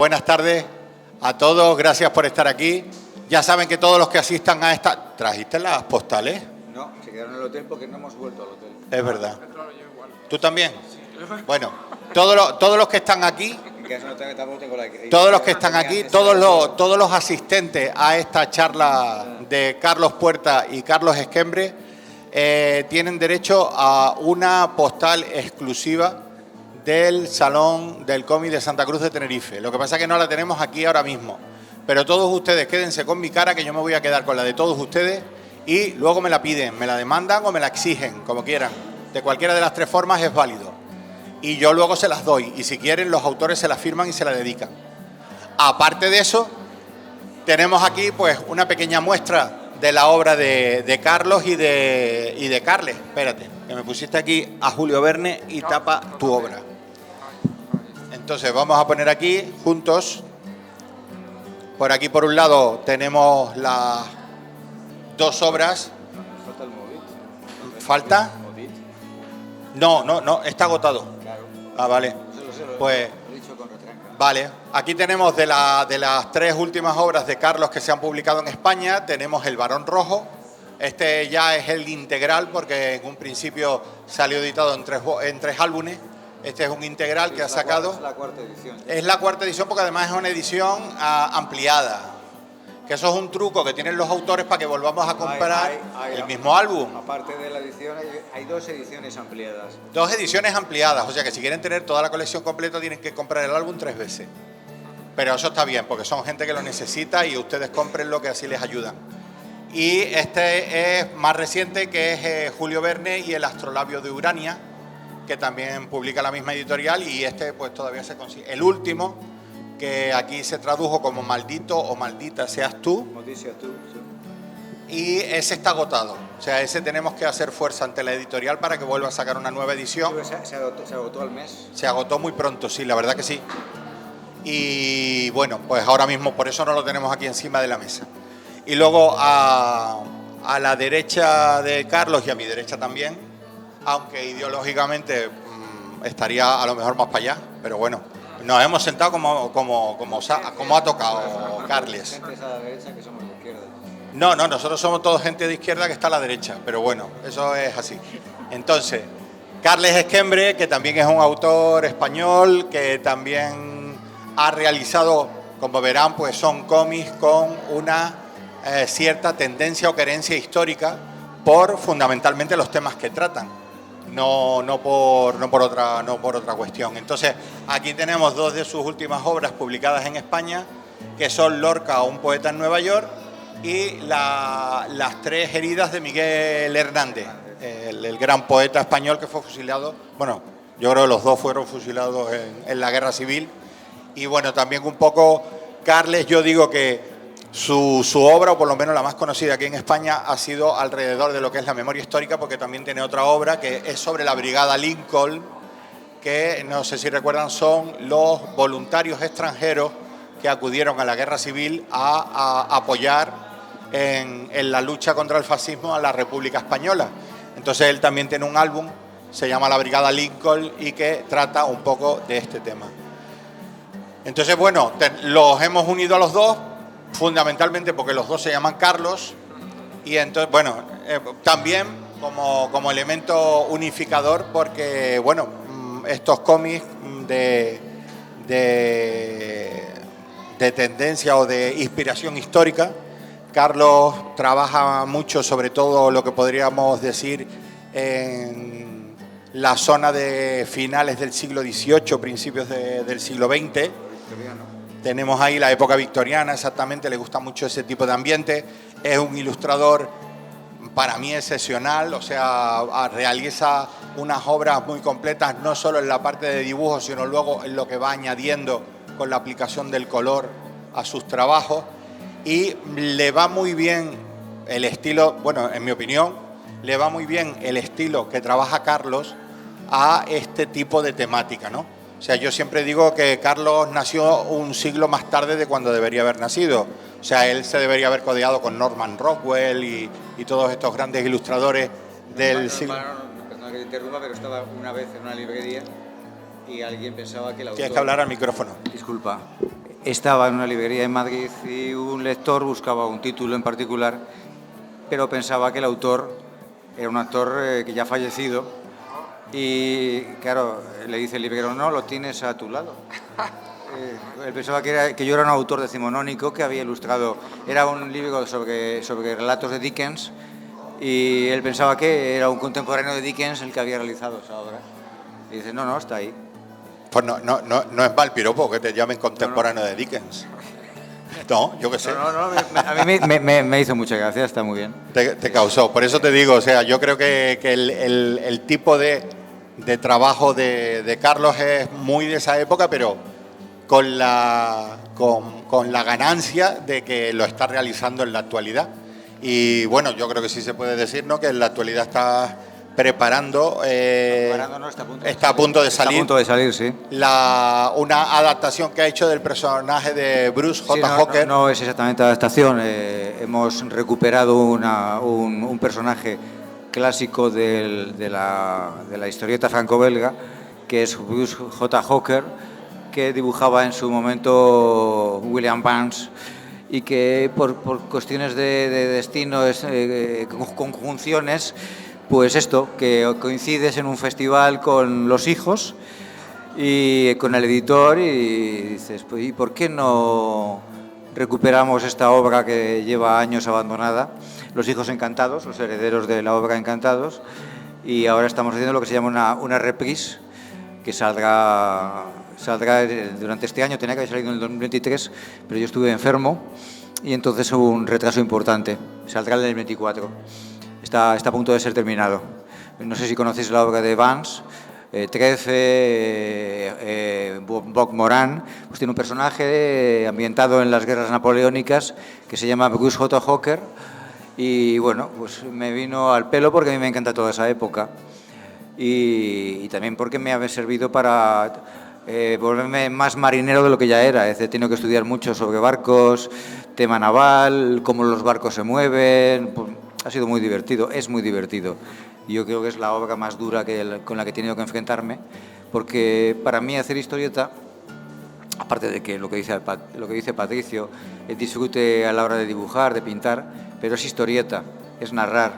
Buenas tardes a todos, gracias por estar aquí. Ya saben que todos los que asistan a esta... ¿Trajiste las postales? No, se quedaron en el hotel porque no hemos vuelto al hotel. Es verdad. ¿Tú también? Bueno, todos los que están aquí, todos los que están aquí, todos los asistentes a esta charla de Carlos Puerta y Carlos Esquembre tienen derecho a una postal exclusiva del Salón del Cómic de Santa Cruz de Tenerife. Lo que pasa es que no la tenemos aquí ahora mismo. Pero todos ustedes quédense con mi cara, que yo me voy a quedar con la de todos ustedes y luego me la piden, me la demandan o me la exigen, como quieran. De cualquiera de las tres formas es válido. Y yo luego se las doy. Y si quieren, los autores se las firman y se la dedican. Aparte de eso, tenemos aquí pues una pequeña muestra de la obra de Carlos y de Carles. Espérate, que me pusiste aquí a Julio Verne y tapa tu obra. Entonces vamos a poner aquí juntos. Por aquí por un lado tenemos las dos obras. Falta el móvil. ¿Falta? No, está agotado. Claro. Ah, vale. Pues Lo he dicho con retranca. vale. Aquí tenemos de las tres últimas obras de Carlos que se han publicado en España, tenemos El Barón Rojo. Este ya es el integral porque en un principio salió editado en tres álbumes. Este es un integral que ha sacado. Es la cuarta edición. Es la cuarta edición porque además es una edición ampliada. Que eso es un truco que tienen los autores para que volvamos a comprar el mismo álbum. Aparte de la edición, hay dos ediciones ampliadas. Dos ediciones ampliadas, o sea que si quieren tener toda la colección completa tienen que comprar el álbum 3 veces. Pero eso está bien, porque son gente que lo necesita y ustedes compren lo que así les ayudan. Y este es más reciente, que es Julio Verne y El Astrolabio de Urania, que también publica la misma editorial, y este pues todavía se consigue. El último, que aquí se tradujo como Maldito o Maldita seas tú, Noticia tú. Sí. y ese está agotado. O sea, ese tenemos que hacer fuerza ante la editorial para que vuelva a sacar una nueva edición. Se agotó al mes. Se agotó muy pronto, sí, la verdad que sí. Y bueno, pues ahora mismo por eso no lo tenemos aquí encima de la mesa. Y luego a la derecha de Carlos y a mi derecha también, aunque ideológicamente estaría a lo mejor más para allá, pero bueno, nos hemos sentado como ha tocado Carles. Gente a la derecha que somos de izquierda. No, nosotros somos todos gente de izquierda que está a la derecha, pero bueno, eso es así. Entonces, Carles Esquembre, que también es un autor español, que también ha realizado, como verán, pues son cómics con una cierta tendencia o querencia histórica por fundamentalmente los temas que tratan. No por otra cuestión. Entonces, aquí tenemos dos de sus últimas obras publicadas en España, que son Lorca, un poeta en Nueva York, y las tres heridas de Miguel Hernández, el gran poeta español que fue fusilado. Bueno, yo creo que los dos fueron fusilados en la Guerra Civil. Y bueno, también un poco Carles, yo digo que su obra, o por lo menos la más conocida aquí en España, ha sido alrededor de lo que es la memoria histórica, porque también tiene otra obra que es sobre la Brigada Lincoln, que no sé si recuerdan, son los voluntarios extranjeros que acudieron a la Guerra Civil a apoyar en la lucha contra el fascismo a la República Española. Entonces él también tiene un álbum, se llama La Brigada Lincoln, y que trata un poco de este tema. Entonces, bueno, los hemos unido a los dos, fundamentalmente porque los dos se llaman Carlos, y entonces, bueno, también como elemento unificador, porque, bueno, estos cómics de tendencia o de inspiración histórica, Carlos trabaja mucho, sobre todo lo que podríamos decir en la zona de finales del siglo XVIII, principios del siglo XX. Tenemos ahí la época victoriana, exactamente, le gusta mucho ese tipo de ambiente. Es un ilustrador, para mí, excepcional, o sea, realiza unas obras muy completas, no solo en la parte de dibujo, sino luego en lo que va añadiendo con la aplicación del color a sus trabajos. Y le va muy bien el estilo, bueno, en mi opinión, le va muy bien el estilo que trabaja Carlos a este tipo de temática, ¿no? O sea, yo siempre digo que Carlos nació un siglo más tarde de cuando debería haber nacido. O sea, él se debería haber codeado con Norman Rockwell y todos estos grandes ilustradores del siglo. Perdón que te interrumpa, pero estaba una vez en una librería y alguien pensaba que el autor... Tienes que hablar al micrófono. Disculpa. estaba en una librería en Madrid y un lector buscaba un título en particular, pero pensaba que el autor era un actor que ya ha fallecido y, claro, le dice el librero, no, lo tienes a tu lado. Él pensaba que yo era un autor decimonónico que había ilustrado, era un libro sobre relatos de Dickens, y él pensaba que era un contemporáneo de Dickens el que había realizado esa obra. Y dice, no, está ahí. Pues no es mal piropo que te llamen contemporáneo de Dickens. No, yo qué sé. A mí me hizo mucha gracia, está muy bien. Te causó. Por eso te digo, o sea, yo creo que el tipo de trabajo de Carlos es muy de esa época, pero con la ganancia de que lo está realizando en la actualidad. Y bueno, yo creo que sí se puede decir, ¿no?, que en la actualidad está preparando, está a punto de salir. Está a punto de salir, sí. Una adaptación que ha hecho del personaje de Bruce J. Hooker. No es exactamente adaptación. Hemos recuperado un personaje clásico de la historieta franco-belga, que es Bruce J. Hooker, que dibujaba en su momento William Burns, y que por cuestiones de destino, conjunciones, pues esto, que coincides en un festival con los hijos y con el editor y dices, pues ¿y por qué no recuperamos esta obra que lleva años abandonada? Los hijos encantados, los herederos de la obra encantados, y ahora estamos haciendo lo que se llama una reprise, que saldrá durante este año. Tenía que haber salido en el 2023, pero yo estuve enfermo y entonces hubo un retraso importante. Saldrá en el 2024. Está a punto de ser terminado. No sé si conocéis la obra de Vance, Bob Moran, pues tiene un personaje ambientado en las guerras napoleónicas que se llama Bruce J. Hooker, y bueno, pues me vino al pelo porque a mí me encanta toda esa época y también porque me ha servido para volverme más marinero de lo que ya era. He tenido que estudiar mucho sobre barcos, tema naval, cómo los barcos se mueven. Pues, ha sido muy divertido, es muy divertido. Yo creo que es la obra más dura con la que he tenido que enfrentarme, porque para mí hacer historieta, aparte de que lo que dice Patricio, disfrute a la hora de dibujar, de pintar, pero es historieta, es narrar.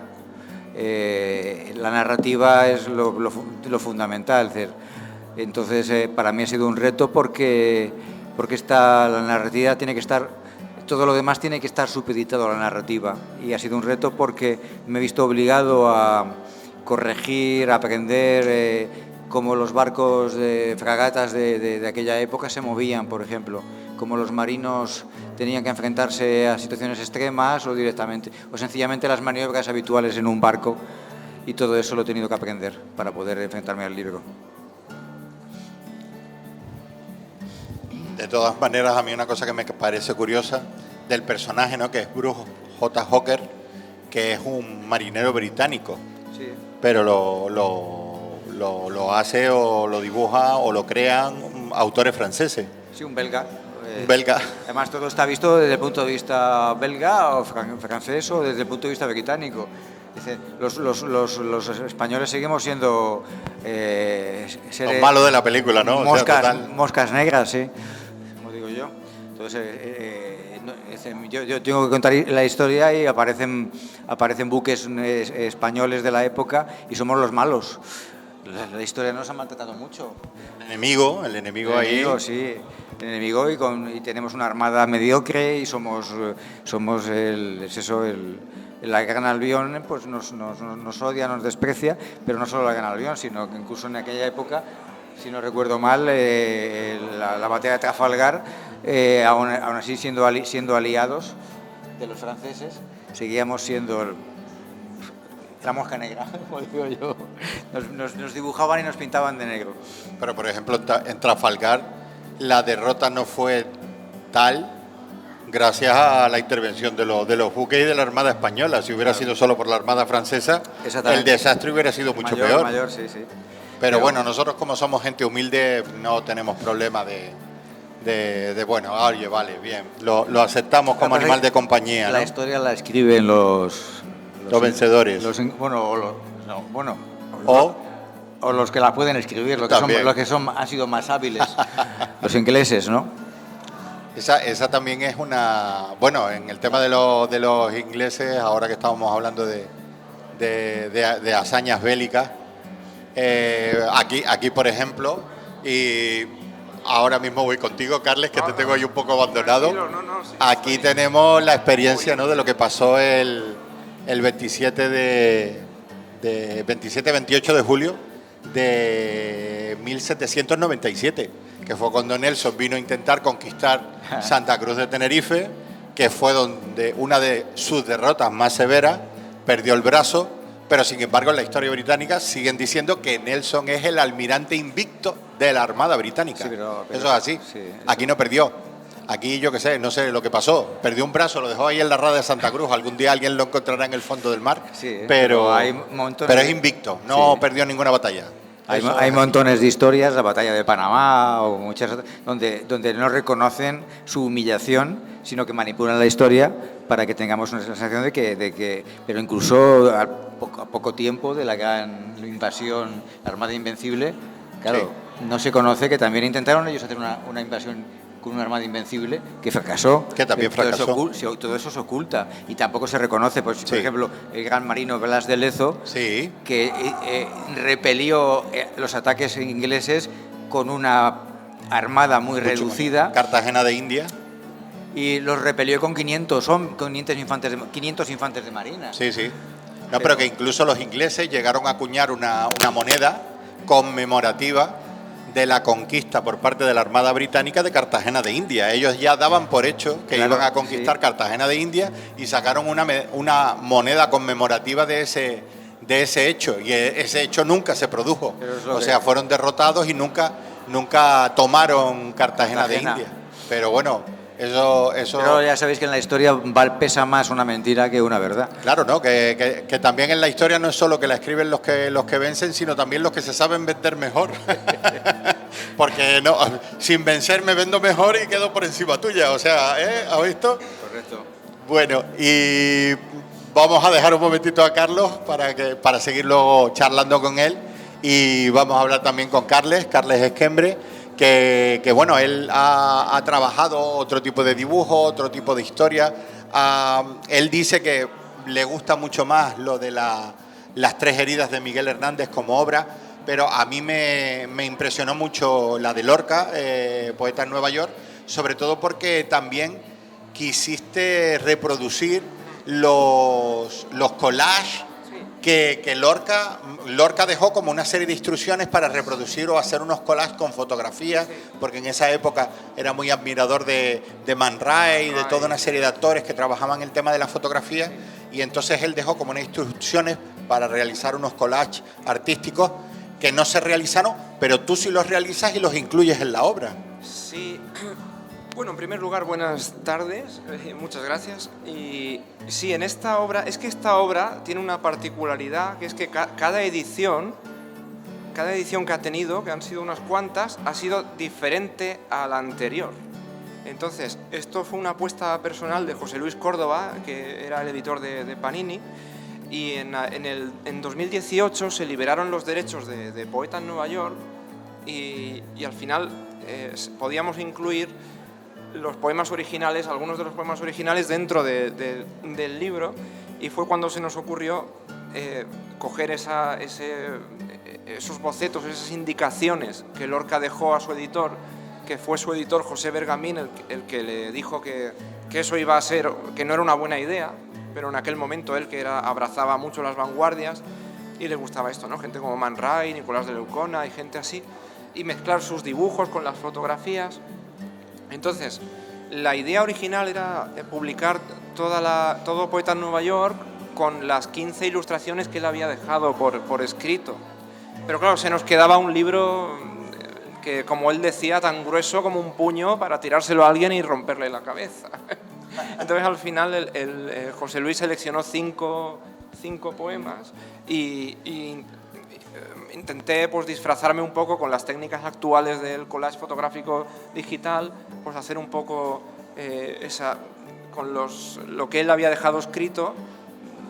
La narrativa es lo fundamental. Es decir, entonces, para mí ha sido un reto porque la narrativa tiene que estar... Todo lo demás tiene que estar supeditado a la narrativa, y ha sido un reto porque me he visto obligado a corregir, a aprender cómo los barcos de fragatas de aquella época se movían, por ejemplo, cómo los marinos tenían que enfrentarse a situaciones extremas o sencillamente las maniobras habituales en un barco, y todo eso lo he tenido que aprender para poder enfrentarme al libro. De todas maneras, a mí una cosa que me parece curiosa del personaje, ¿no?, que es Bruce J. Hooker, que es un marinero británico, sí, pero lo hace o lo dibuja o lo crean autores franceses. Sí, un belga. Un belga. Además, todo está visto desde el punto de vista belga o francés o desde el punto de vista británico. Dice, los españoles seguimos siendo los malos de la película, ¿no? Moscas negras, sí, como digo yo. Entonces, yo tengo que contar la historia y aparecen buques españoles de la época y somos los malos. La historia nos ha maltratado mucho. El enemigo ahí. Sí, el enemigo, y tenemos una armada mediocre y somos la Gran Albión, pues nos odia, nos desprecia, pero no solo la Gran Albión, sino que incluso en aquella época, si no recuerdo mal, la batalla de Trafalgar, aún así siendo aliados de los franceses, seguíamos siendo la mosca negra, como digo yo. Nos dibujaban y nos pintaban de negro. Pero, por ejemplo, en Trafalgar la derrota no fue tal gracias a la intervención de los buques y de la Armada Española. Si hubiera sido solo por la Armada Francesa, el desastre hubiera sido mucho peor. Mayor, sí. Pero bueno, nosotros, como somos gente humilde, no tenemos problema de bueno, oye, vale, bien, lo aceptamos como animal de compañía, ¿no? La historia la escriben los vencedores. O los que la pueden escribir, los que han sido más hábiles, los ingleses, ¿no? Esa también es una... Bueno, en el tema de los ingleses, ahora que estábamos hablando de hazañas bélicas, aquí, por ejemplo, y ahora mismo voy contigo, Carles, que te tengo ahí un poco abandonado. Sí, Aquí tenemos la experiencia, ¿no?, de lo que pasó el 27-28 de julio de 1797, que fue cuando Nelson vino a intentar conquistar Santa Cruz de Tenerife, que fue donde una de sus derrotas más severas, perdió el brazo, pero sin embargo en la historia británica siguen diciendo que Nelson es el almirante invicto de la Armada Británica. Sí, pero eso es así. Sí, eso. Aquí no perdió. Aquí yo qué sé, no sé lo que pasó. Perdió un brazo, lo dejó ahí en la rada de Santa Cruz. Algún día alguien lo encontrará en el fondo del mar. Sí, pero hay montones pero es invicto, no perdió ninguna batalla. Hay montones de historias, la batalla de Panamá o muchas otras, donde no reconocen su humillación, sino que manipulan la historia para que tengamos una sensación de que pero incluso a poco tiempo de la gran invasión, la Armada Invencible, claro, no se conoce que también intentaron ellos hacer una invasión con una armada invencible que fracasó. Que también fracasó. Todo eso se oculta y tampoco se reconoce. Pues, por ejemplo, el gran marino Blas de Lezo, que repelió los ataques ingleses con una armada muy reducida. Cartagena de India. Y los repelió con 500 infantes de marina. Sí, sí. No, pero que incluso los ingleses llegaron a acuñar una moneda conmemorativa de la conquista por parte de la Armada Británica de Cartagena de India. Ellos ya daban por hecho que iban a conquistar Cartagena de India y sacaron una moneda conmemorativa de ese hecho. Y ese hecho nunca se produjo. O sea, fueron derrotados y nunca tomaron Cartagena de India. Pero bueno, eso... Pero ya sabéis que en la historia pesa más una mentira que una verdad. Claro, ¿no? Que también en la historia no es solo que la escriben los que vencen, sino también los que se saben vender mejor. Porque no, sin vencer me vendo mejor y quedo por encima tuya. O sea, ¿has visto? Correcto. Bueno, y vamos a dejar un momentito a Carlos para seguir luego charlando con él. Y vamos a hablar también con Carles Esquembre, que bueno, él ha trabajado otro tipo de dibujo, otro tipo de historia. Él dice que le gusta mucho más lo de las tres heridas de Miguel Hernández como obra, pero a mí me impresionó mucho la de Lorca, Poeta en Nueva York, sobre todo porque también quisiste reproducir los collages que Lorca dejó como una serie de instrucciones para reproducir o hacer unos collages con fotografías, porque en esa época era muy admirador de Man Ray y de toda una serie de actores que trabajaban el tema de la fotografía, y entonces él dejó como unas instrucciones para realizar unos collages artísticos que no se realizaron, pero tú sí los realizas y los incluyes en la obra. Sí. Bueno, en primer lugar, buenas tardes, muchas gracias. Y sí, en esta obra, es que esta obra tiene una particularidad, que es que cada edición que ha tenido, que han sido unas cuantas, ha sido diferente a la anterior. Entonces, esto fue una apuesta personal de José Luis Córdoba, que era el editor de Panini, y en 2018 se liberaron los derechos de Poeta en Nueva York y al final podíamos incluir los poemas originales, algunos de los poemas originales dentro del libro, y fue cuando se nos ocurrió coger esos bocetos, esas indicaciones que Lorca dejó a su editor, que fue su editor José Bergamín el que le dijo que eso iba a ser, que no era una buena idea, pero en aquel momento él abrazaba mucho las vanguardias y le gustaba esto, ¿no? Gente como Man Ray, Nicolás de Leucona y gente así, y mezclar sus dibujos con las fotografías. Entonces, la idea original era publicar todo Poeta en Nueva York con las 15 ilustraciones que él había dejado por escrito. Pero claro, se nos quedaba un libro que, como él decía, tan grueso como un puño para tirárselo a alguien y romperle la cabeza. Entonces, al final, José Luis seleccionó cinco poemas y intenté pues disfrazarme un poco con las técnicas actuales del collage fotográfico digital, pues hacer un poco con lo que él había dejado escrito,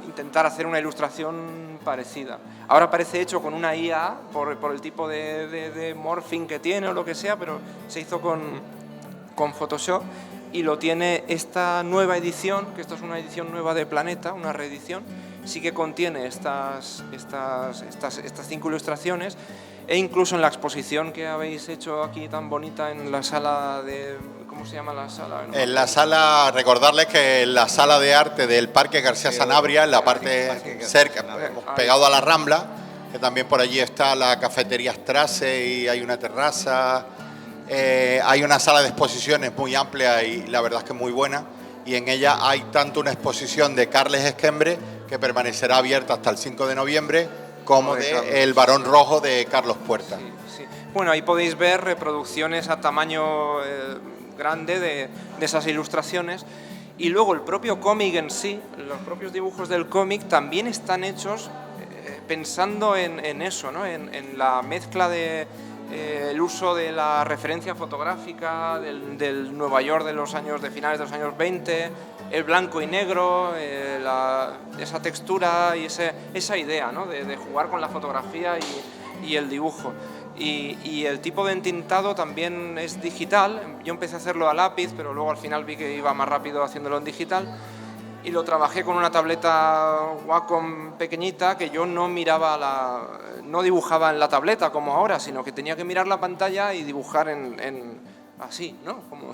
intentar hacer una ilustración parecida. Ahora parece hecho con una IA por el tipo de morphing que tiene o lo que sea, pero se hizo con Photoshop. y lo tiene esta nueva edición, que esta es una edición nueva de Planeta, una reedición, sí que contiene estas 5 ilustraciones, e incluso en la exposición que habéis hecho aquí tan bonita en la sala de... ¿Cómo se llama la sala? ¿No? En la sala, recordarles que en la sala de arte del Parque García Sanabria, en la parte cerca, pegado a la Rambla, que también por allí está la cafetería Strasse y hay una terraza, hay una sala de exposiciones muy amplia y la verdad es que muy buena, y en ella hay tanto una exposición de Carles Esquembre, que permanecerá abierta hasta el 5 de noviembre, como de El Barón Rojo de Carlos Puerta. Sí, sí. Bueno, ahí podéis ver reproducciones a tamaño grande de esas ilustraciones, y luego el propio cómic en sí, los propios dibujos del cómic también están hechos pensando en eso, ¿no? En la mezcla de el uso de la referencia fotográfica del Nueva York de finales de los años 20, el blanco y negro, esa textura y esa idea, ¿no? de jugar con la fotografía y el dibujo. Y el tipo de entintado también es digital. Yo empecé a hacerlo a lápiz, pero luego al final vi que iba más rápido haciéndolo en digital. Y lo trabajé con una tableta Wacom pequeñita, que yo no no dibujaba en la tableta como ahora, sino que tenía que mirar la pantalla y dibujar así, ¿no? Como...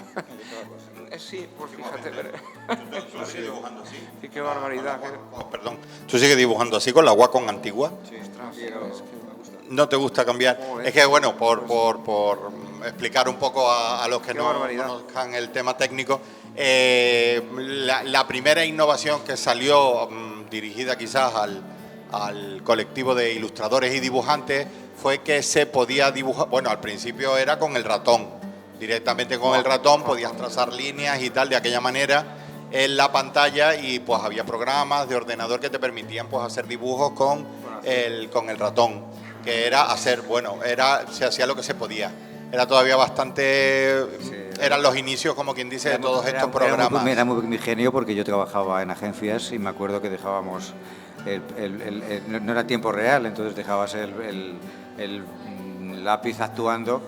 Sí, pues fíjate. ¿Tú sigues dibujando así? Sí, qué barbaridad. Perdón. ¿Tú sigues dibujando así con la Wacom antigua? Sí, ostras, ¿No te gusta cambiar? Es que, bueno, por explicar un poco a los que no conozcan el tema técnico, la primera innovación que salió, dirigida quizás al colectivo de ilustradores y dibujantes, fue que se podía dibujar, bueno, al principio era con el ratón, directamente con el ratón podías trazar líneas y tal, de aquella manera en la pantalla, y pues había programas de ordenador que te permitían pues hacer dibujos con el ratón, que era hacer, bueno, se hacía lo que se podía. Era todavía bastante... Sí, eran los inicios, como quien dice, de todos estos programas. Era muy ingenio, porque yo trabajaba en agencias y me acuerdo que dejábamos... no era tiempo real, entonces dejabas el lápiz actuando,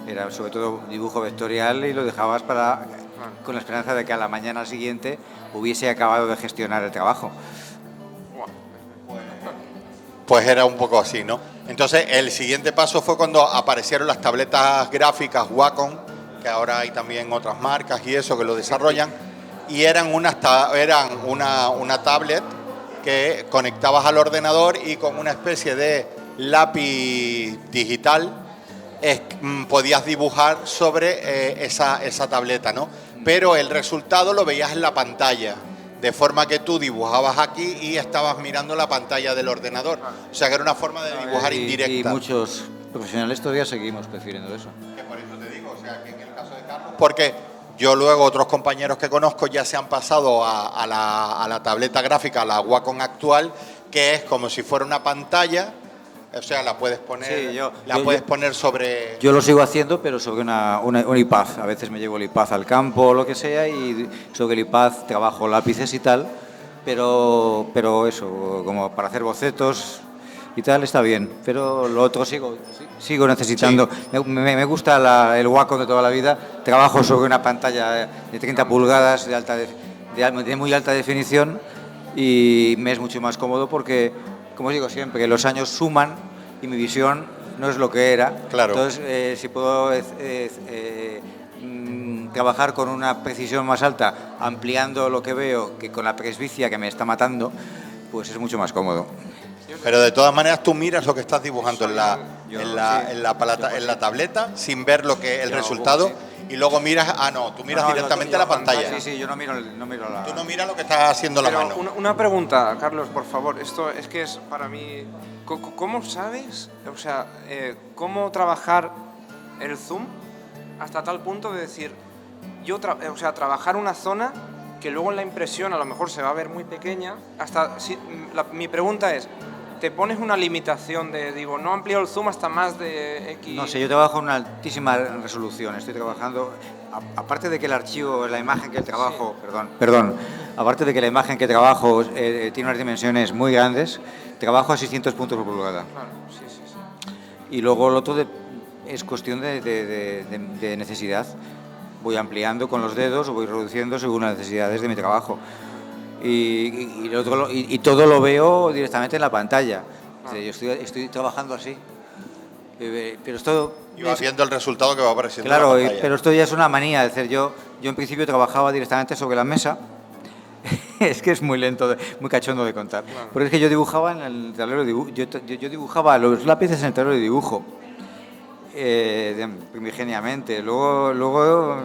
era sobre todo dibujo vectorial, y lo dejabas con la esperanza de que a la mañana siguiente hubiese acabado de gestionar el trabajo. Pues era un poco así, ¿no? Entonces, el siguiente paso fue cuando aparecieron las tabletas gráficas Wacom, que ahora hay también otras marcas y eso que lo desarrollan, y eran una tablet que conectabas al ordenador, y con una especie de lápiz digital podías dibujar sobre esa tableta, ¿no? Pero el resultado lo veías en la pantalla, de forma que tú dibujabas aquí y estabas mirando la pantalla del ordenador. O sea, que era una forma de dibujar indirecta. Y muchos profesionales todavía seguimos prefiriendo eso. Que por eso te digo, o sea, que en el caso de Carlos... Porque yo luego, otros compañeros que conozco ya se han pasado a la tableta gráfica, a la Wacom actual, que es como si fuera una pantalla. O sea, la puedes poner, puedes poner sobre... Yo lo sigo haciendo, pero sobre un iPad. A veces me llevo el iPad al campo o lo que sea, y sobre el iPad trabajo lápices y tal, pero eso, como para hacer bocetos y tal, está bien. Pero lo otro sigo necesitando. Sí. Me gusta el Wacom de toda la vida. Trabajo sobre una pantalla de 30 pulgadas de muy alta definición, y me es mucho más cómodo porque, como os digo siempre, que los años suman y mi visión no es lo que era. Claro. Entonces, si puedo trabajar con una precisión más alta, ampliando lo que veo, que con la presbicia que me está matando, pues es mucho más cómodo. Pero de todas maneras tú miras lo que estás dibujando en la tableta sin ver el resultado. Y luego miras, tú miras directamente la pantalla. Sí, yo no miro la... Tú no miras lo que estás haciendo la mano. Una pregunta, Carlos, por favor. Esto es que es para mí... ¿Cómo sabes, o sea, cómo trabajar el zoom hasta tal punto de decir, trabajar una zona que luego en la impresión a lo mejor se va a ver muy pequeña? Mi pregunta es, ¿te pones una limitación no amplío el zoom hasta más de X? No sé, yo trabajo en una altísima resolución. Estoy trabajando, aparte de que el archivo, la imagen que trabajo, sí. Aparte de que la imagen que trabajo tiene unas dimensiones muy grandes, trabajo a 600 puntos por pulgada. Claro, sí. Y luego lo otro es cuestión de necesidad. voy ampliando con los dedos o voy reduciendo según las necesidades de mi trabajo. Y todo lo veo directamente en la pantalla. Yo estoy trabajando así. Pero esto... Y vas viendo el resultado que va apareciendo Claro, en la pantalla. pero esto ya es una manía. Es decir, yo en principio trabajaba directamente sobre la mesa. Es que es muy lento, muy cachondo de contar. Claro. Porque es que yo dibujaba en el tablero de dibujo. Yo dibujaba los lápices en el tablero de dibujo. Primigeniamente. Luego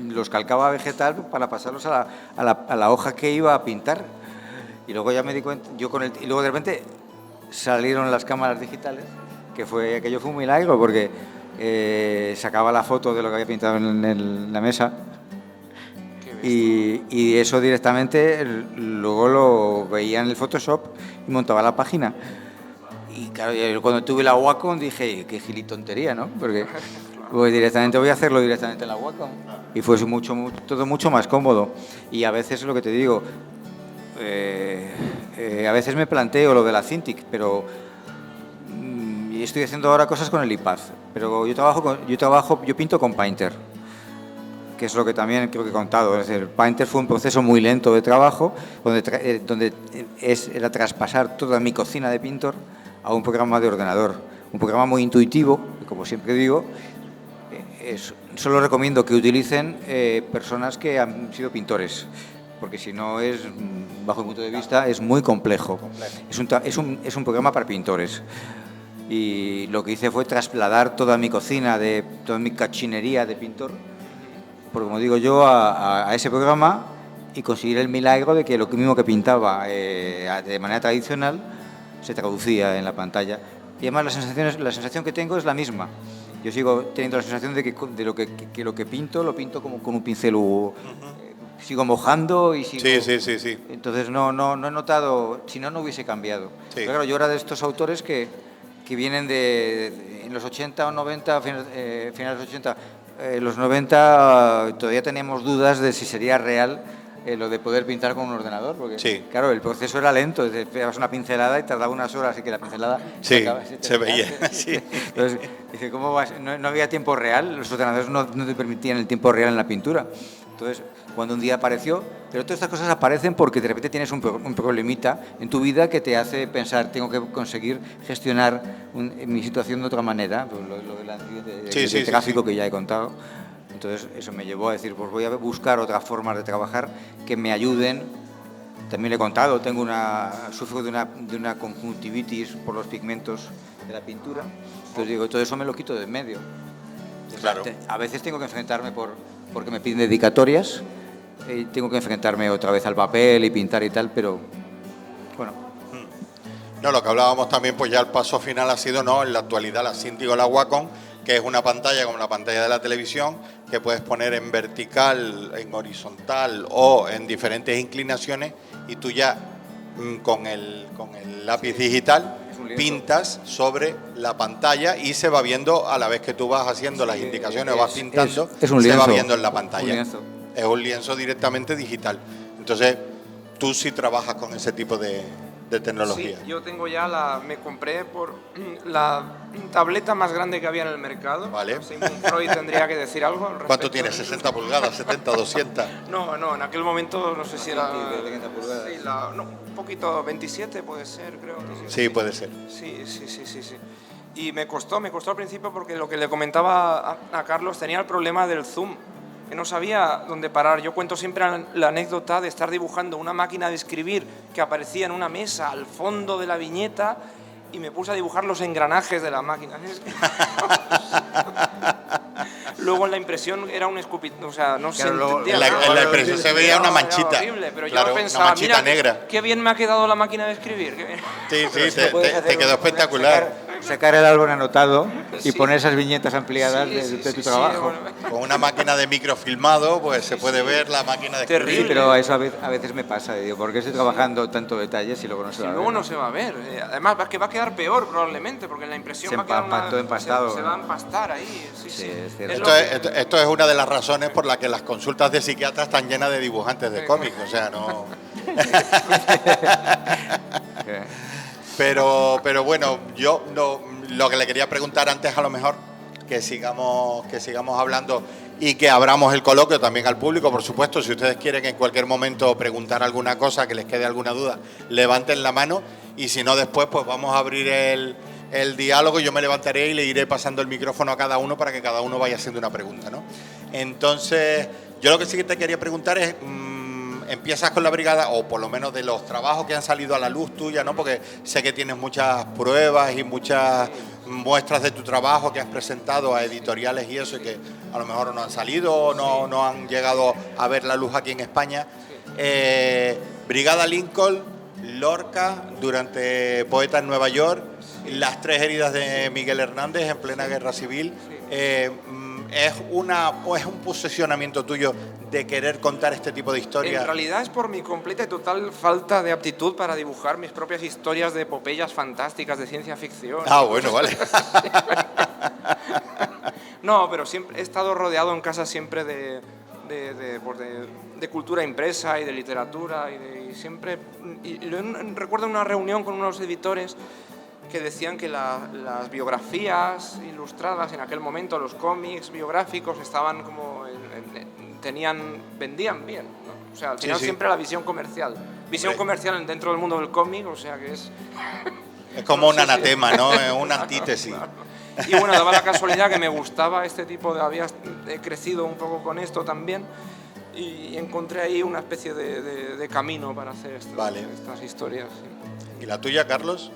los calcaba vegetal para pasarlos a la hoja que iba a pintar. Y luego ya me di cuenta, y luego de repente salieron las cámaras digitales, aquello fue un milagro, porque sacaba la foto de lo que había pintado en la mesa. Y eso directamente luego lo veía en el Photoshop y montaba la página. Y claro, cuando tuve la Wacom dije, qué gilitontería, ¿no? Porque voy a hacerlo directamente en la Wacom. Y fue todo mucho más cómodo. Y a veces es lo que te digo, a veces me planteo lo de la Cintiq, pero y estoy haciendo ahora cosas con el iPad. Pero yo pinto con Painter, que es lo que también creo que he contado. Es decir, Painter fue un proceso muy lento de trabajo, donde era traspasar toda mi cocina de pintor a un programa de ordenador. Un programa muy intuitivo, y como siempre digo, solo recomiendo que utilicen personas que han sido pintores, porque si no bajo mi punto de vista, es muy complejo. Es un programa para pintores. Y lo que hice fue trasladar toda mi cocina, toda mi cachinería de pintor, porque como digo yo, a ese programa, y conseguir el milagro de que lo mismo que pintaba de manera tradicional se traducía en la pantalla. Y además la sensación que tengo es la misma. Yo sigo teniendo la sensación de que lo que pinto, lo pinto como con un pincel. Sigo mojando y sigo... Sí. Entonces no he notado, si no hubiese cambiado. Sí. Pero claro, yo era de estos autores que vienen en los 80 o 90, finales de los 80, los 90 todavía teníamos dudas de si sería real lo de poder pintar con un ordenador, porque Sí. claro, el proceso era lento, pegabas una pincelada y tardaba unas horas y que la pincelada se veía. Sí. Entonces, dice, ¿cómo vas? No había tiempo real, los ordenadores no te permitían el tiempo real en la pintura. Entonces, cuando un día apareció, pero todas estas cosas aparecen porque de repente tienes un problemita en tu vida que te hace pensar, tengo que conseguir gestionar mi situación de otra manera, pues lo del accidente de tráfico que ya he contado. Entonces, eso me llevó a decir, pues voy a buscar otras formas de trabajar que me ayuden. También le he contado, sufro de una conjuntivitis por los pigmentos de la pintura. Entonces digo, todo eso me lo quito de en medio. Claro. A veces tengo que enfrentarme porque me piden dedicatorias, tengo que enfrentarme otra vez al papel y pintar y tal, pero bueno. No, lo que hablábamos también, pues ya el paso final ha sido, no, en la actualidad la Cintiq o la Wacom, que es una pantalla como la pantalla de la televisión, que puedes poner en vertical, en horizontal o en diferentes inclinaciones, y tú ya con el lápiz digital pintas sobre la pantalla y se va viendo a la vez que tú vas haciendo las indicaciones o vas pintando, es un lienzo, se va viendo en la pantalla. Es un lienzo directamente digital. Entonces, tú sí trabajas con ese tipo de tecnología. Sí, yo tengo ya me compré por la tableta más grande que había en el mercado. Vale. Sigmund Freud tendría que decir algo al respecto. ¿Cuánto tienes? ¿60 pulgadas? ¿70? ¿200? No, en aquel momento no sé si era... 30 pulgadas. Sí, un poquito, 27 puede ser, creo. Sí, puede ser. Sí. Y me costó al principio porque lo que le comentaba a Carlos, tenía el problema del zoom, que no sabía dónde parar. Yo cuento siempre la anécdota de estar dibujando una máquina de escribir que aparecía en una mesa al fondo de la viñeta y me puse a dibujar los engranajes de la máquina. Luego en la impresión era un escupito, o sea, no claro, se entendía. en la impresión se veía una manchita. Era horrible, pero claro, yo pensaba, una manchita mira, negra. qué bien me ha quedado la máquina de escribir. Qué bien. Sí, te quedó espectacular. Sacar el álbum anotado y poner esas viñetas ampliadas de tu trabajo. Bueno. Con una máquina de microfilmado, pues se puede ver la máquina de escribir. Sí, pero eso a veces me pasa. Digo, ¿por qué estoy trabajando tanto detalle si luego no se va a ver? Luego no se va a ver. Además, que va a quedar peor probablemente, porque en la impresión va a quedar todo empastado. Se va a empastar ahí. Sí. Es cierto. Esto es una de las razones por las que las consultas de psiquiatras están llenas de dibujantes de cómics. O sea, no... Pero bueno, yo lo que le quería preguntar antes, a lo mejor, que sigamos hablando, y que abramos el coloquio también al público, por supuesto. Si ustedes quieren en cualquier momento preguntar alguna cosa, que les quede alguna duda, levanten la mano, y si no, después pues vamos a abrir el diálogo. Yo me levantaré y le iré pasando el micrófono a cada uno para que cada uno vaya haciendo una pregunta, ¿no? Entonces, yo lo que sí que te quería preguntar es, empiezas con la brigada, o por lo menos de los trabajos que han salido a la luz tuya, ¿no? Porque sé que tienes muchas pruebas y muchas muestras de tu trabajo que has presentado a editoriales y eso, y que a lo mejor no han salido o no han llegado a ver la luz aquí en España. Brigada Lincoln, Lorca, durante Poeta en Nueva York, Las tres heridas de Miguel Hernández en plena guerra civil. ¿Es un posicionamiento tuyo de querer contar este tipo de historias? En realidad es por mi completa y total falta de aptitud para dibujar mis propias historias de epopeyas fantásticas de ciencia ficción. Ah, bueno, vale. No, pero siempre he estado rodeado en casa siempre de cultura impresa y de literatura recuerdo una reunión con unos editores que decían que las biografías ilustradas en aquel momento, los cómics biográficos, estaban como vendían bien, ¿no? O sea, al final siempre la visión comercial comercial dentro del mundo del cómic, o sea que es como un anatema, ¿no? Es una antítesis. Claro. Y bueno, daba la casualidad que me gustaba este tipo he crecido un poco con esto también, y encontré ahí una especie de camino para hacer estas historias. Sí. ¿Y la tuya, Carlos?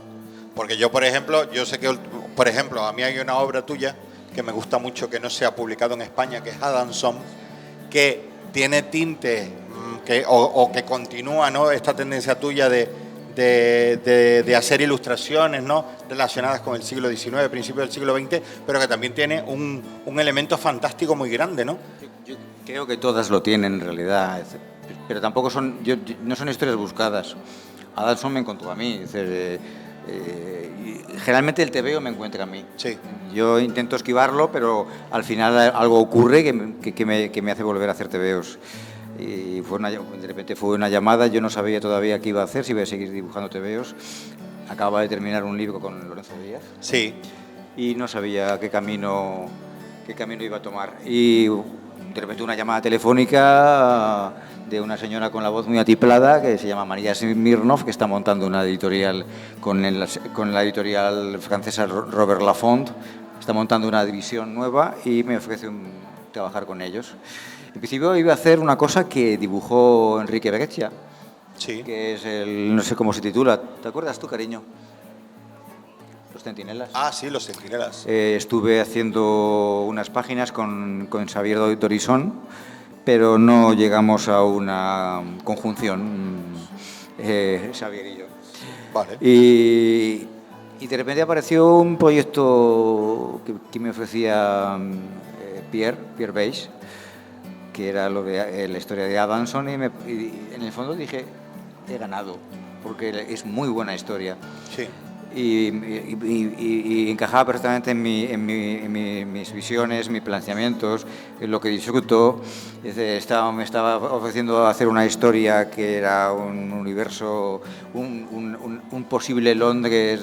Porque yo, por ejemplo, sé que, por ejemplo, a mí hay una obra tuya que me gusta mucho, que no se ha publicado en España, que es Adamson, que tiene tintes que continúa, ¿no?, esta tendencia tuya de hacer ilustraciones, ¿no?, relacionadas con el siglo XIX, principios del siglo XX, pero que también tiene un elemento fantástico muy grande, ¿no? Yo creo que todas lo tienen en realidad, pero tampoco no son historias buscadas. Adamson me encontró a mí, generalmente el tebeo me encuentra a mí. Sí. Yo intento esquivarlo, pero al final algo ocurre que me hace volver a hacer tebeos. Y de repente fue una llamada, yo no sabía todavía qué iba a hacer, si iba a seguir dibujando tebeos. Acababa de terminar un libro con Lorenzo Díaz. Sí. Y no sabía qué camino iba a tomar. Y de repente una llamada telefónica de una señora con la voz muy atiplada que se llama María Smirnov, que está montando una editorial con la editorial francesa Robert Laffont. Está montando una división nueva y me ofrece trabajar con ellos. En principio iba a hacer una cosa que dibujó Enrique Breccia, sí, que es no sé cómo se titula. ¿Te acuerdas tú, cariño? Los Centinelas. Ah, sí, Los Centinelas. Estuve haciendo unas páginas con Xavier Dorisón, pero no llegamos a una conjunción, Xavier y yo. Vale. Y de repente apareció un proyecto que me ofrecía Pierre Beige, que era la historia de Adamson, y en el fondo dije, he ganado, porque es muy buena historia. Sí. Y encajaba perfectamente en mis visiones, mis planteamientos, en lo que disfruto. Me estaba ofreciendo hacer una historia que era un universo, un posible Londres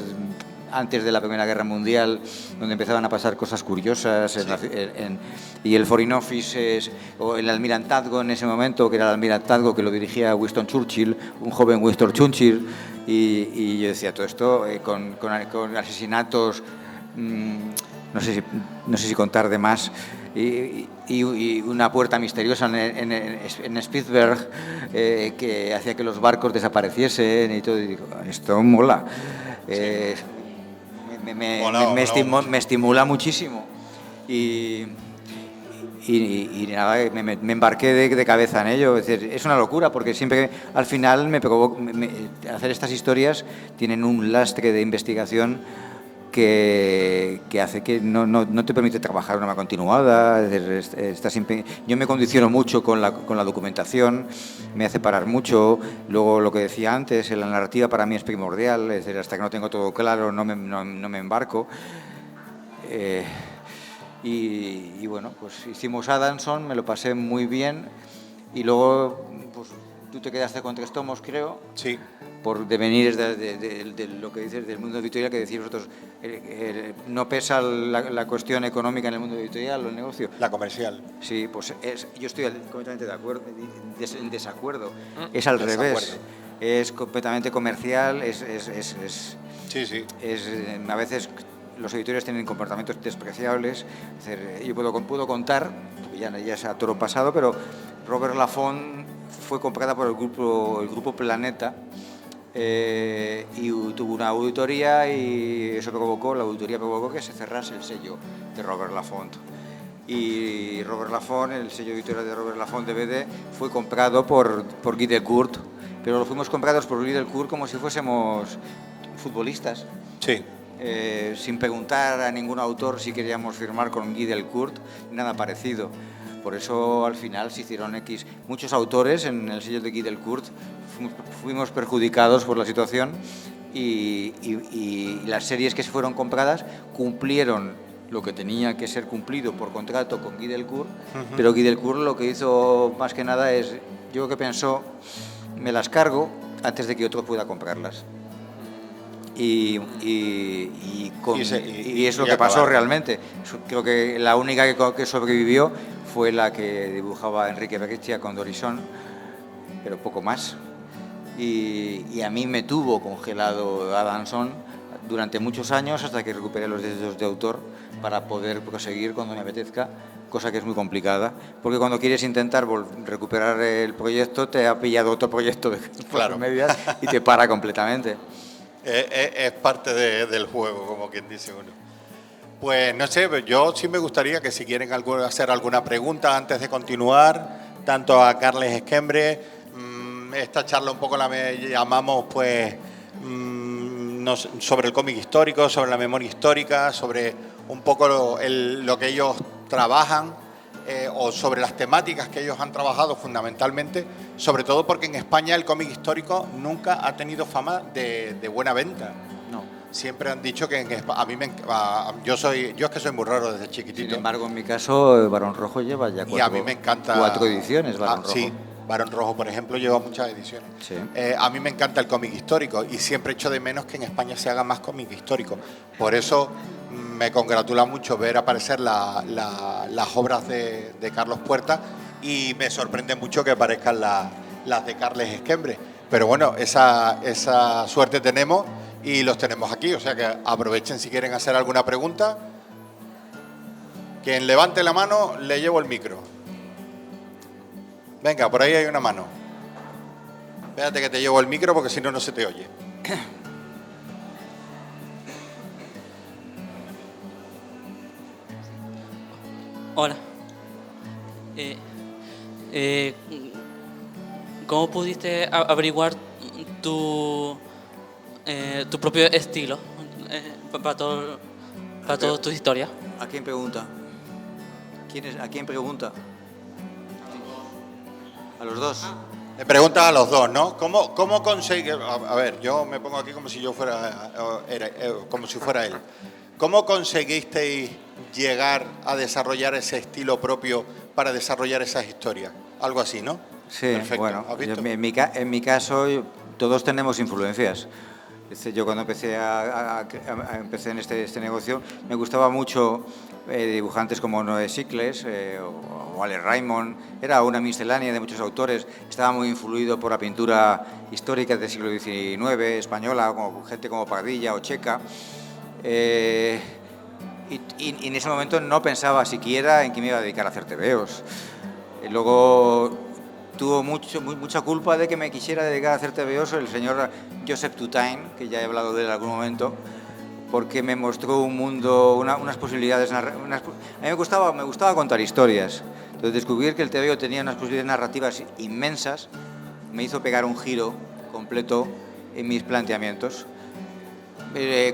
antes de la Primera Guerra Mundial, donde empezaban a pasar cosas curiosas, y el Foreign Office, o el almirantazgo en ese momento, que era el almirantazgo que lo dirigía Winston Churchill, un joven Winston Churchill, y yo decía, todo esto con asesinatos, no sé si contar de más, y una puerta misteriosa en Spitzberg que hacía que los barcos desapareciesen y todo, y digo, esto mola. Me estimula muchísimo y nada, me embarqué de cabeza en ello. Es decir, es una locura porque siempre al final hacer estas historias tienen un lastre de investigación que hace que no te permite trabajar de una manera continuada. Es decir, yo me condiciono mucho con la documentación, me hace parar mucho. Luego, lo que decía antes, la narrativa para mí es primordial, es decir, hasta que no tengo todo claro no me embarco. Y bueno, pues hicimos Adamson, me lo pasé muy bien, y luego pues tú te quedaste con 3 tomos, creo. Sí. Por devenir de lo que dices del mundo editorial, que decís vosotros, ¿no pesa la cuestión económica en el mundo editorial o el negocio? La comercial. Sí, pues yo estoy completamente de acuerdo, en desacuerdo. Es al revés. Es completamente comercial, Sí, sí. A veces los editores tienen comportamientos despreciables. Es decir, yo puedo contar, porque ya es a toro pasado, pero Robert Laffont fue comprada por el grupo Planeta, y tuvo una auditoría, y la auditoría provocó que se cerrase el sello de Robert Laffont. Y Robert Laffont, el sello editorial de Robert Laffont DVD, fue comprado por Guy Delcourt, pero lo fuimos comprados por Guy Delcourt como si fuésemos futbolistas. Sí. Sin preguntar a ningún autor si queríamos firmar con Guy Delcourt, nada parecido. Por eso al final se hicieron muchos autores en el sello de Guy Delcourt, fuimos perjudicados por la situación, y las series que se fueron compradas cumplieron lo que tenía que ser cumplido por contrato con Guy Delcourt, pero Guy Delcourt lo que hizo más que nada es, yo creo que pensó, me las cargo antes de que otro pueda comprarlas. Y es lo que pasó realmente. Creo que la única que sobrevivió fue la que dibujaba Enrique Berreccia con Dorison, pero poco más. Y a mí me tuvo congelado Adamson durante muchos años, hasta que recuperé los derechos de autor para poder proseguir cuando me apetezca, cosa que es muy complicada, porque cuando quieres intentar recuperar el proyecto, te ha pillado otro proyecto de claro. medias y te para completamente. Es parte del juego, como quien dice uno. Pues no sé, yo sí me gustaría que si quieren hacer alguna pregunta antes de continuar, tanto a Carles Esquembre, esta charla un poco la llamamos pues sobre el cómic histórico, sobre la memoria histórica, sobre un poco lo que ellos trabajan, o sobre las temáticas que ellos han trabajado fundamentalmente, sobre todo porque en España el cómic histórico nunca ha tenido fama de buena venta. No. Siempre han dicho que yo es que soy muy raro desde chiquitito. Sin embargo, en mi caso, Barón Rojo lleva ya 4 y a mí me encanta 4 ediciones, Barón Rojo. Sí, Barón Rojo, por ejemplo, lleva muchas ediciones. Sí. A mí me encanta el cómic histórico y siempre echo de menos que en España se haga más cómic histórico. Por eso me congratula mucho ver aparecer las obras de Carlos Puerta, y me sorprende mucho que aparezcan las de Carles Esquembre. Pero bueno, esa suerte tenemos y los tenemos aquí, o sea que aprovechen si quieren hacer alguna pregunta. Quien levante la mano, le llevo el micro. Venga, por ahí hay una mano. Espérate que te llevo el micro porque si no, no se te oye. Hola. ¿Cómo pudiste averiguar tu propio estilo para todas tus historias? ¿A quién pregunta? ¿A quién pregunta? A los dos. Le preguntas a los dos, ¿no? ¿Cómo conseguir? A ver, yo me pongo aquí como si yo fuera él. ¿Cómo conseguisteis llegar a desarrollar ese estilo propio para desarrollar esas historias? Algo así, ¿no? Sí, perfecto. bueno, ¿Has visto? en mi caso todos tenemos influencias. Yo cuando empecé en este negocio me gustaba mucho dibujantes como Noé Sicles o Alex Raymond. Era una miscelánea de muchos autores. Estaba muy influido por la pintura histórica del siglo XIX, española, gente como Pardilla o Checa. Y en ese momento no pensaba siquiera en que me iba a dedicar a hacer tebeos. Luego tuvo mucha culpa de que me quisiera dedicar a hacer tebeos el señor Joseph Tutain, que ya he hablado de él en algún momento, porque me mostró un mundo, unas posibilidades. A mí me gustaba contar historias. Entonces, descubrir que el tebeo tenía unas posibilidades narrativas inmensas me hizo pegar un giro completo en mis planteamientos.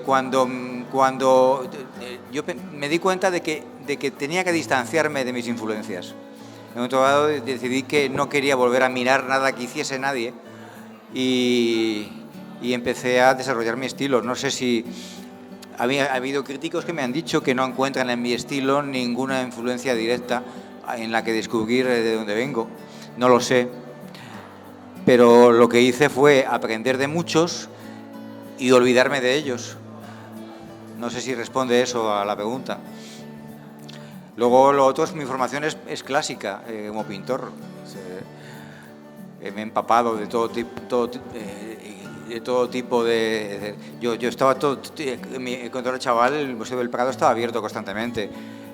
Cuando yo me di cuenta de que tenía que distanciarme de mis influencias. En un momento dado decidí que no quería volver a mirar nada que hiciese nadie y empecé a desarrollar mi estilo. No sé si ha habido críticos que me han dicho que no encuentran en mi estilo ninguna influencia directa en la que descubrir de dónde vengo. No lo sé. pero lo que hice fue aprender de muchos y olvidarme de ellos. No sé si responde eso a la pregunta. Luego lo otro es mi formación es clásica como pintor. Me he empapado de todo tipo de... Yo estaba cuando era chaval, el Museo del Prado estaba abierto constantemente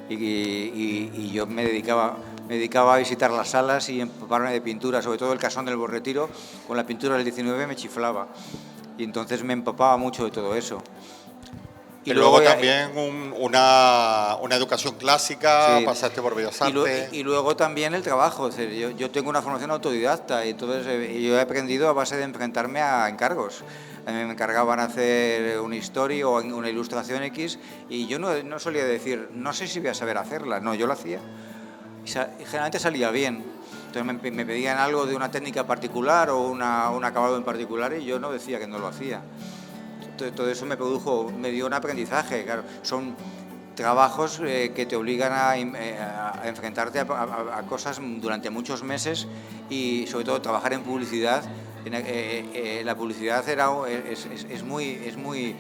y yo me dedicaba a visitar las salas y empaparme de pintura, sobre todo el Casón del Buen Retiro, con la pintura del 19 me chiflaba y entonces me empapaba mucho de todo eso. Y luego también una educación clásica, sí, pasaste por Bellas Artes. Y luego también el trabajo. Es decir, yo tengo una formación autodidacta y entonces yo he aprendido a base de enfrentarme a encargos. A mí me encargaban hacer una historia o una ilustración X y yo no solía decir, no sé si voy a saber hacerla. No, yo lo hacía y generalmente salía bien. Entonces me pedían algo de una técnica particular o un acabado en particular y yo no decía que no lo hacía. Todo eso me dio un aprendizaje. Claro, son trabajos que te obligan a enfrentarte a cosas durante muchos meses y sobre todo trabajar en publicidad. La publicidad es muy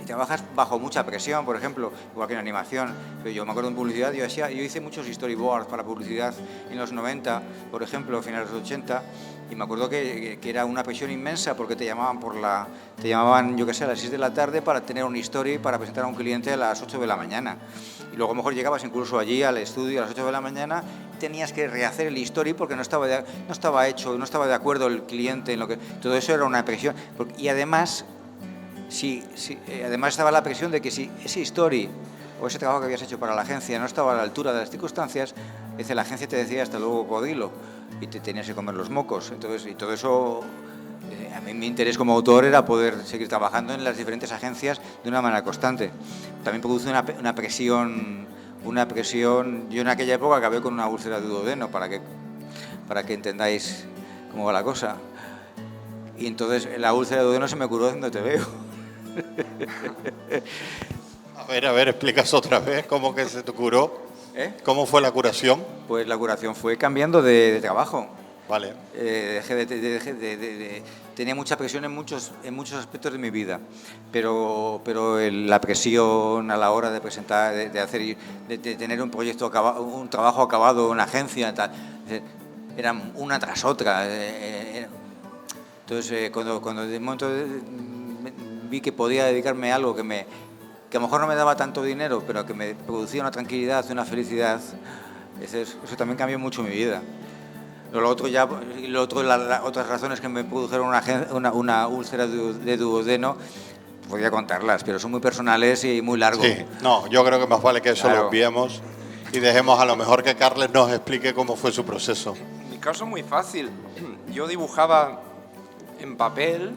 trabajas bajo mucha presión, por ejemplo, igual que en animación. Pero yo me acuerdo en publicidad, yo hice muchos storyboards para publicidad en los 90, por ejemplo, a finales de los 80, y me acuerdo que era una presión inmensa porque te llamaban, yo qué sé, a las 6 de la tarde para tener una story para presentar a un cliente a las 8 de la mañana. Y luego a lo mejor llegabas incluso allí al estudio a las 8 de la mañana, tenías que rehacer el story porque no estaba hecho, no estaba de acuerdo el cliente en lo que... Todo eso era una presión. Y además... Sí, además estaba la presión de que si ese story o ese trabajo que habías hecho para la agencia no estaba a la altura de las circunstancias, la agencia te decía hasta luego cocodrilo y te tenías que comer los mocos. Entonces, y todo eso, a mí mi interés como autor era poder seguir trabajando en las diferentes agencias de una manera constante. También produce una presión. Yo en aquella época acabé con una úlcera de duodeno, para que entendáis cómo va la cosa. Y entonces la úlcera de duodeno se me curó haciendo Te Veo. A ver, explicas otra vez cómo que se te curó. ¿Cómo fue la curación? Pues la curación fue cambiando de trabajo. Vale. Tenía mucha presión en muchos aspectos de mi vida, pero la presión a la hora de presentar, de tener un proyecto acabado, un trabajo acabado en una agencia, tal, era una tras otra. Entonces, cuando de momento vi que podía dedicarme a algo que a lo mejor no me daba tanto dinero, pero que me producía una tranquilidad, una felicidad, eso también cambió mucho mi vida. Otras razones que me produjeron una úlcera de duodeno, podría contarlas, pero son muy personales y muy largos. Sí, no, yo creo que más vale que eso lo obviemos y dejemos a lo mejor que Carles nos explique cómo fue su proceso. En mi caso muy fácil. Yo dibujaba en papel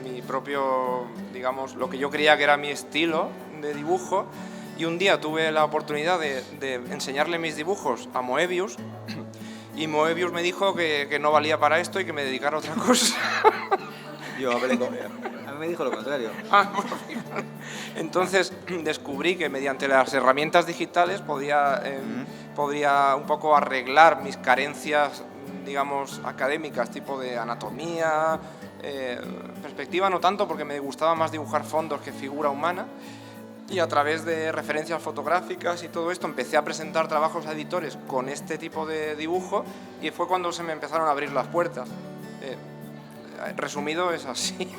mi propio, digamos, lo que yo creía que era mi estilo de dibujo, y un día tuve la oportunidad de enseñarle mis dibujos a Moebius, y Moebius me dijo que no valía para esto y que me dedicara a otra cosa. Yo hablé con él. A mí me dijo lo contrario. Entonces descubrí que mediante las herramientas digitales podía un poco arreglar mis carencias, digamos, académicas, tipo de anatomía, perspectiva no tanto, porque me gustaba más dibujar fondos que figura humana, y a través de referencias fotográficas y todo esto empecé a presentar trabajos a editores con este tipo de dibujo, y fue cuando se me empezaron a abrir las puertas. Resumido es así.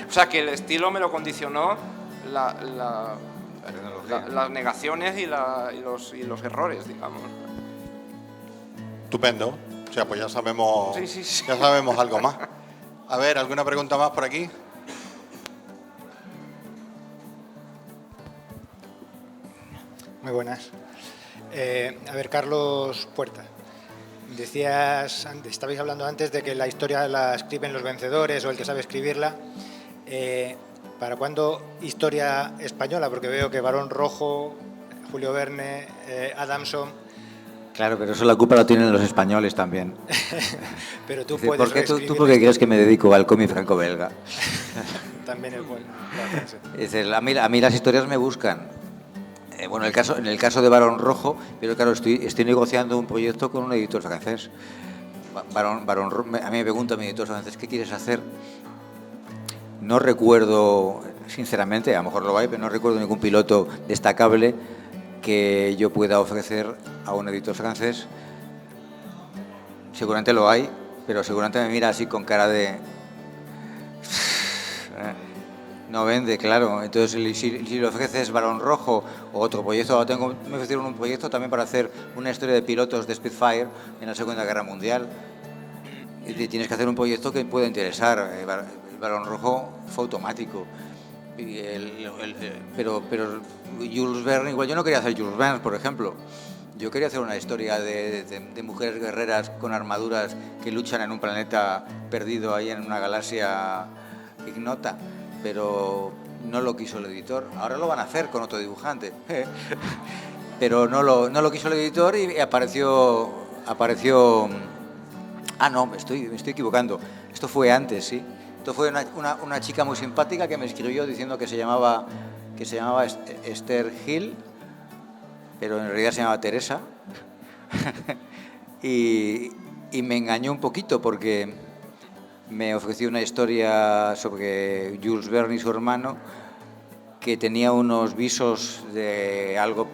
O sea, que el estilo me lo condicionó las negaciones y los errores, digamos. Estupendo. O sea, pues ya sabemos, sí. Ya sabemos algo más. A ver, ¿alguna pregunta más por aquí? Muy buenas. A ver, Carlos Puerta. Estabais hablando antes de que la historia la escriben los vencedores o el que sabe escribirla. ¿Para cuándo historia española? Porque veo que Barón Rojo, Julio Verne, Adamson... Claro, pero eso la culpa lo tienen los españoles también. Pero tú puedes reescribir... ¿Tú por qué crees que me dedico al cómic franco-belga? También es bueno. Es decir, a mí las historias me buscan. Bueno, en el caso de Barón Rojo, pero claro, estoy negociando un proyecto con un editor francés. A mí me pregunta mi editor francés, ¿qué quieres hacer? No recuerdo, sinceramente, a lo mejor lo hay, pero no recuerdo ningún piloto destacable que yo pueda ofrecer a un editor francés. Seguramente lo hay, pero seguramente me mira así con cara de... No vende, claro. Entonces, si le ofreces Barón Rojo o otro proyecto, me ofrecieron un proyecto también para hacer una historia de pilotos de Spitfire en la Segunda Guerra Mundial. Y tienes que hacer un proyecto que pueda interesar. El Barón Rojo fue automático. Pero Jules Verne, igual yo no quería hacer Jules Verne, por ejemplo. Yo quería hacer una historia de mujeres guerreras con armaduras que luchan en un planeta perdido ahí en una galaxia ignota, pero no lo quiso el editor. Ahora lo van a hacer con otro dibujante, pero no lo quiso el editor y apareció... Ah, no, me estoy equivocando. Esto fue antes, sí. Esto fue una chica muy simpática que me escribió diciendo que se llamaba Esther Hill, pero en realidad se llamaba Teresa. y me engañó un poquito porque me ofreció una historia sobre Jules Verne y su hermano, que tenía unos visos de algo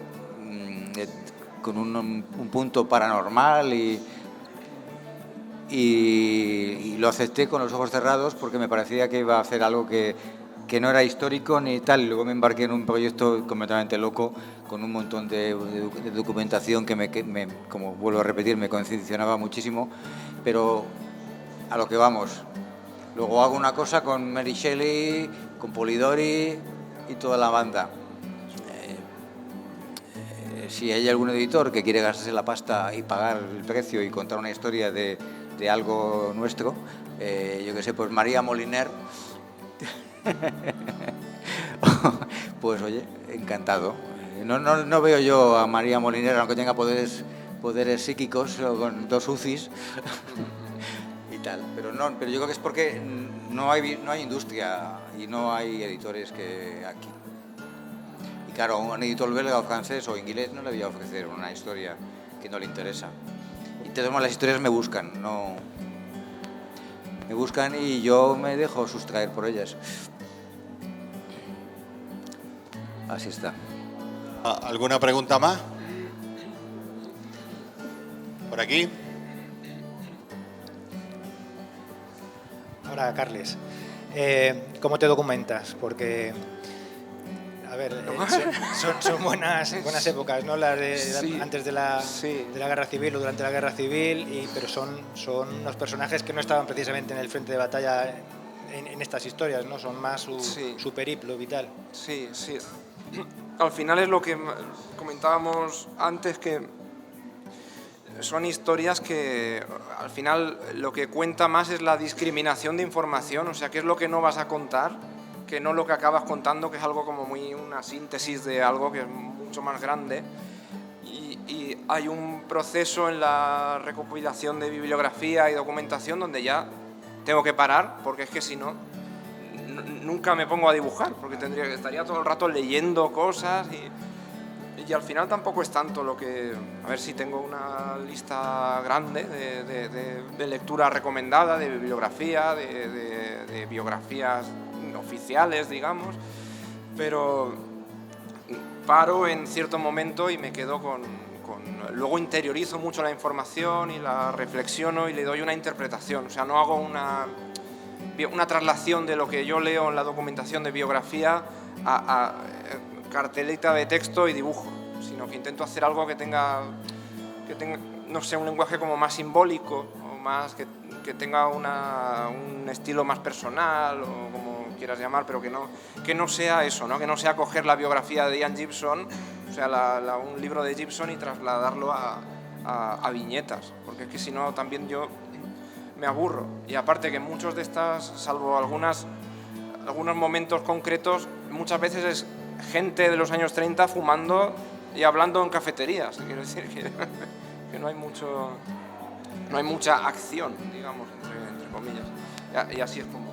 con un punto paranormal y lo acepté con los ojos cerrados porque me parecía que iba a hacer algo que no era histórico ni tal. Y luego me embarqué en un proyecto completamente loco con un montón de documentación que como vuelvo a repetir, me condicionaba muchísimo, pero a lo que vamos. Luego hago una cosa con Mary Shelley, con Polidori y toda la banda. Si hay algún editor que quiere gastarse la pasta y pagar el precio y contar una historia de algo nuestro, yo qué sé, pues María Moliner, pues oye, encantado. No veo yo a María Moliner, aunque tenga poderes psíquicos o con 2 UCIs y tal, pero yo creo que es porque no hay industria y no hay editores que aquí. Y claro, a un editor belga o francés o inglés no le voy a ofrecer una historia que no le interesa. Y las historias me buscan y yo me dejo sustraer por ellas. Así está. ¿Alguna pregunta más? ¿Por aquí? Ahora, Carles, ¿cómo te documentas? Porque, a ver, son buenas épocas, ¿no? Las de Sí, antes de la sí. de la Guerra Civil o durante la Guerra Civil, pero son unos personajes que no estaban precisamente en el frente de batalla en estas historias, ¿no? Son más su periplo vital. Sí. Al final es lo que comentábamos antes, que son historias que al final lo que cuenta más es la discriminación de información, o sea, qué es lo que no vas a contar, que no lo que acabas contando, que es algo como una síntesis de algo que es mucho más grande. Y hay un proceso en la recopilación de bibliografía y documentación donde ya tengo que parar, porque es que si no, nunca me pongo a dibujar, porque estaría todo el rato leyendo cosas y al final tampoco es tanto lo que... A ver si tengo una lista grande de lectura recomendada, de bibliografía, de biografías oficiales, digamos, pero paro en cierto momento y me quedo luego interiorizo mucho la información y la reflexiono y le doy una interpretación, o sea, no hago una traslación de lo que yo leo en la documentación de biografía a cartelita de texto y dibujo, sino que intento hacer algo que tenga no sé, un lenguaje como más simbólico o más que tenga un estilo más personal o como quieras llamar, pero que no sea eso, ¿no? Que no sea coger la biografía de Ian Gibson, o sea, un libro de Gibson y trasladarlo a viñetas, porque es que si no también yo me aburro. Y aparte que muchos de estas, salvo algunos momentos concretos, muchas veces es gente de los años 30 fumando y hablando en cafeterías. Quiero decir que no hay mucha acción, digamos, entre comillas. Y así es como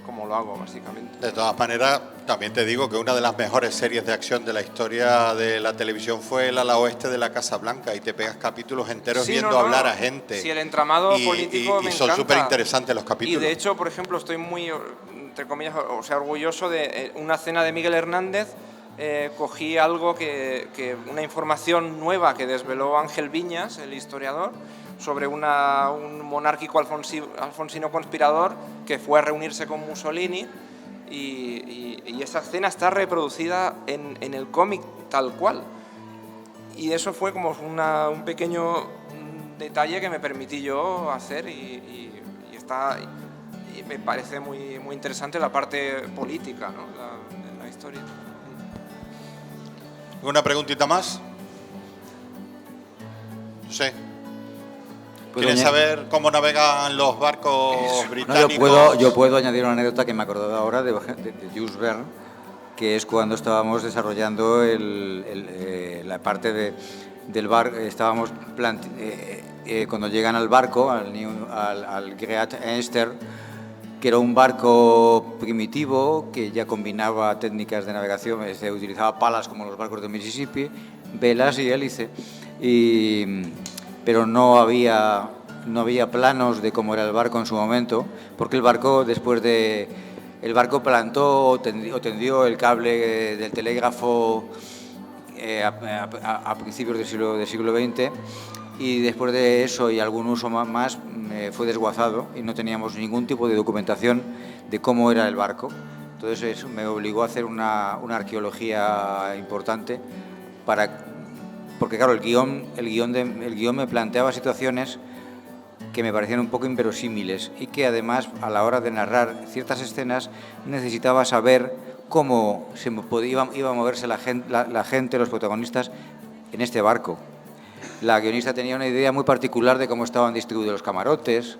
como lo hago, básicamente. De todas maneras, también te digo que una de las mejores series de acción de la historia de la televisión fue El ala oeste de la Casa Blanca, y te pegas capítulos enteros Sí, viendo no, no. hablar a gente. Sí, el entramado político me son encanta. súper interesantes los capítulos. Y de hecho, por ejemplo, estoy muy, entre comillas, o sea, orgulloso de una cena de Miguel Hernández. Cogí algo una información nueva que desveló Ángel Viñas, el historiador, sobre un monárquico alfonsino conspirador que fue a reunirse con Mussolini, y esa escena está reproducida en el cómic tal cual. Y eso fue como un pequeño detalle que me permití yo hacer, y me parece muy, muy interesante la parte política, ¿no? de la historia. ¿Una preguntita más? No sé. ¿Quieren saber cómo navegan los barcos británicos? No, yo puedo añadir una anécdota que me he acordado ahora de Jules Verne, que es cuando estábamos desarrollando la parte del barco. Estábamos cuando llegan al barco, al Great Easter, que era un barco primitivo que ya combinaba técnicas de navegación, se utilizaba palas como los barcos de Mississippi, velas y hélice, pero no había planos de cómo era el barco en su momento, porque el barco plantó o tendió el cable del telégrafo a principios del siglo XX, y después de eso y algún uso más fue desguazado y no teníamos ningún tipo de documentación de cómo era el barco. Entonces eso me obligó a hacer una arqueología importante porque claro, el guión me planteaba situaciones que me parecían un poco inverosímiles, y que además a la hora de narrar ciertas escenas necesitaba saber cómo iba a moverse la gente, los protagonistas en este barco. La guionista tenía una idea muy particular de cómo estaban distribuidos los camarotes,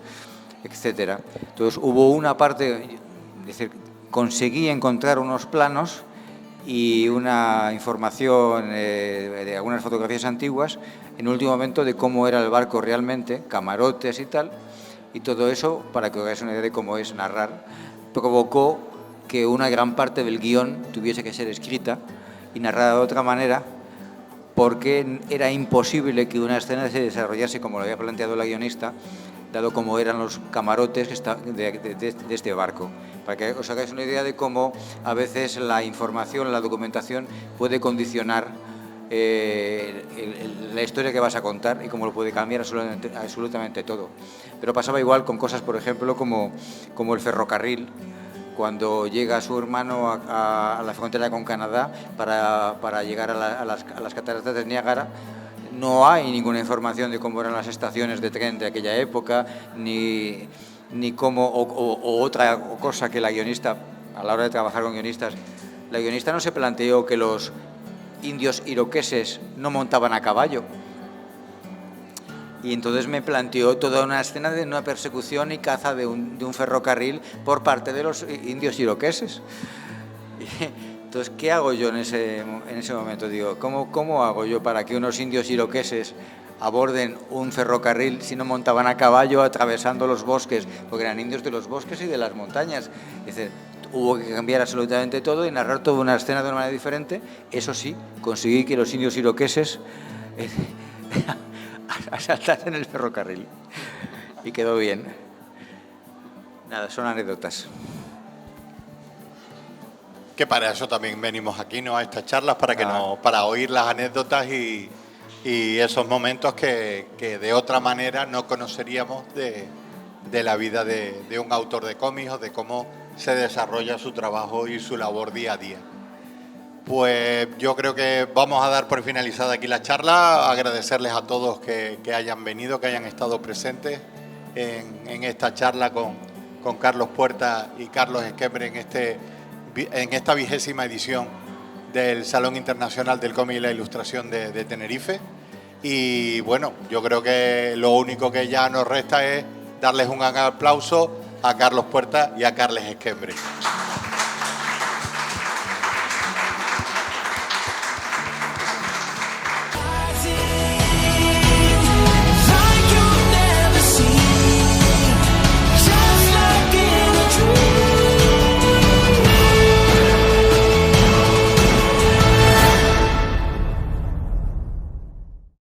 etcétera. Entonces hubo una parte, es decir, conseguí encontrar unos planos y una información de algunas fotografías antiguas en el último momento de cómo era el barco realmente, camarotes y tal, y todo eso, para que os hagáis una idea de cómo es narrar, provocó que una gran parte del guión tuviese que ser escrita y narrada de otra manera, porque era imposible que una escena se desarrollase como lo había planteado la guionista, dado como eran los camarotes de este barco. Para que os hagáis una idea de cómo a veces la información, la documentación puede condicionar la historia que vas a contar, y cómo lo puede cambiar absolutamente todo. Pero pasaba igual con cosas, por ejemplo, como el ferrocarril. Cuando llega su hermano a la frontera con Canadá para llegar a las cataratas de Niágara, no hay ninguna información de cómo eran las estaciones de tren de aquella época, ni cómo, o otra cosa que la guionista, a la hora de trabajar con guionistas, la guionista no se planteó que los indios iroqueses no montaban a caballo. Y entonces me planteó toda una escena de una persecución y caza de un ferrocarril por parte de los indios iroqueses. Entonces, ¿qué hago yo en ese momento? Digo, ¿cómo hago yo para que unos indios iroqueses aborden un ferrocarril si no montaban a caballo atravesando los bosques? Porque eran indios de los bosques y de las montañas. Es decir, hubo que cambiar absolutamente todo y narrar toda una escena de una manera diferente. Eso sí, conseguí que los indios iroqueses asaltasen el ferrocarril. Y quedó bien. Nada, son anécdotas. Que para eso también venimos aquí, ¿no?, a estas charlas, para oír las anécdotas y esos momentos que de otra manera no conoceríamos de la vida de un autor de cómics, o de cómo se desarrolla su trabajo y su labor día a día. Pues yo creo que vamos a dar por finalizada aquí la charla, agradecerles a todos que hayan venido, que hayan estado presentes en esta charla con Carlos Puerta y Carlos Esquembre en esta 20ª edición del Salón Internacional del Cómic y la Ilustración de Tenerife. Y bueno, yo creo que lo único que ya nos resta es darles un gran aplauso a Carlos Puerta y a Carles Esquembre.